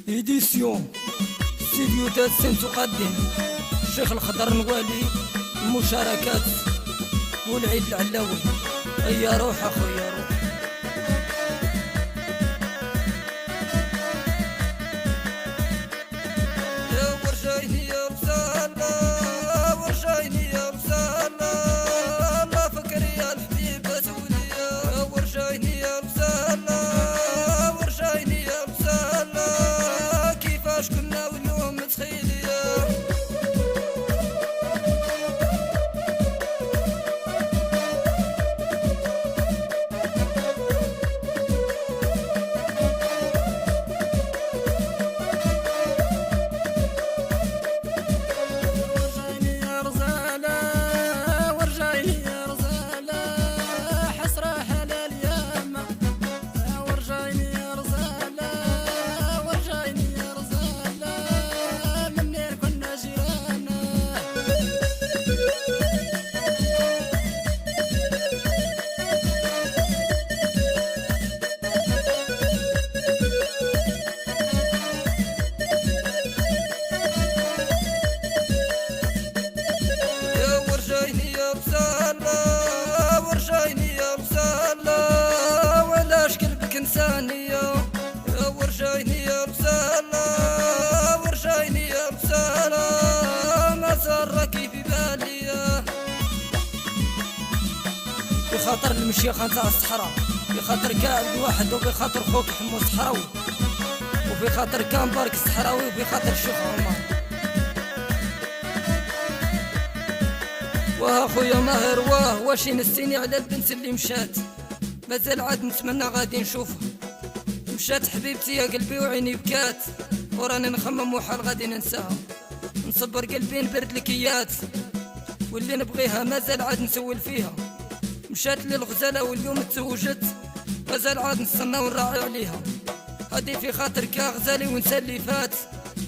إيديسيون ستوديو تاسين تقدم الشيخ الخضر نوالي. المشاركات والعيد العلاوي. هيا روح أخويا روح. يا ورجايني يا مسالة ورجايني يا مسالة الله فكر يا الحبيب سوليا. يا ورجايني يا مسالة ورجايني يا مسالة كيفاش كنا واليوم متخيليا. يا ورجايني يا مسالة ورجايني يا مسالة ما سركي في بالي. بخاطر المشيخ نتاع الصحراء، بخاطر كاع واحد، وبخاطر خوك حمو الصحراوي، وبخاطر كان بارك الصحراوي، وبخاطر الشيخ عمر. واه خويا ماهر واه واش ينسيني على البنت اللي مشات، مازال عاد نتمنى غادي نشوفها. مشات حبيبتي يا قلبي وعيني بكات، وراني نخمم وحال غادي ننساها. نصبر قلبي نبرد الكيات، واللي نبغيها مازال عاد نسول فيها. مشات لي الغزالة واليوم تزوجت، مازال عاد نستنى ونراعي عليها. هادي في خاطرك يا غزالي ونسى اللي فات،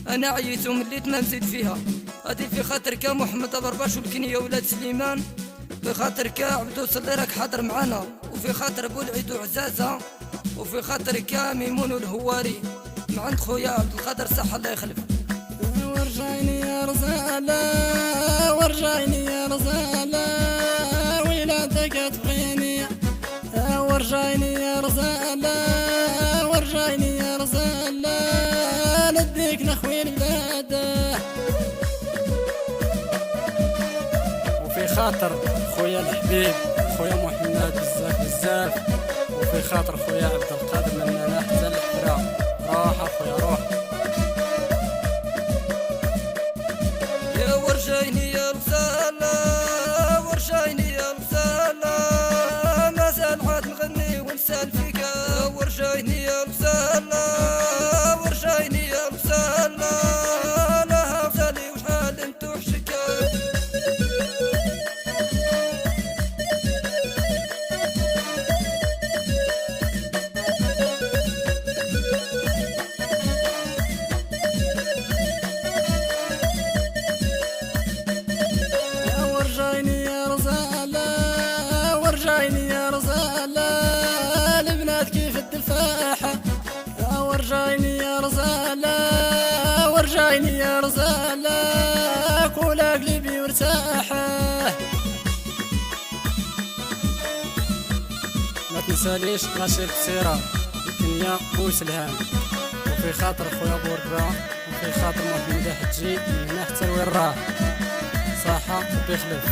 انا عييت ومليت ما نزيد فيها. هادي في خاطرك يا محمد برباش والكنية ولاد سليمان، في خاطرك يا عبدو صلي راك حاضر معانا، وفي خاطر ابو العيد وعزازة، وفي خاطرك يا ميمون والهواري مع عند خويا عبد القادر صح الله يخلف. ورجايني يا رزالة ورجايني يا رزالة ولادك تبغيني. ورجايني يا رزالة ورجايني يا رزالة نديك نخوي البلاد. وفي خاطر خويا الحبيب خويا محمد بزاف بزاف، وفي خاطر خويا عبد القادر من هنا حتى الحفرة. روح اخويا روح. يا ورجايني يا مسالة ورجايني يا مسالة مازال عاد نغني ونسال فيك. يا ورجايني يا مسالة ورجايني يا مسالة لها غزالي وشحال انتو حشكات. ورجايني يا رزالة البنات كيف التفاحة. ورجايني يا رزالة ورجايني يا رزالة كولا قلبي وارتاحة. ما تنساليش ناشر السيرة الدنيا وسلهام، وفي خاطر خويا بورقرا، وفي خاطر محمد حجي من هنا حتى وين راه صحة بيخلف.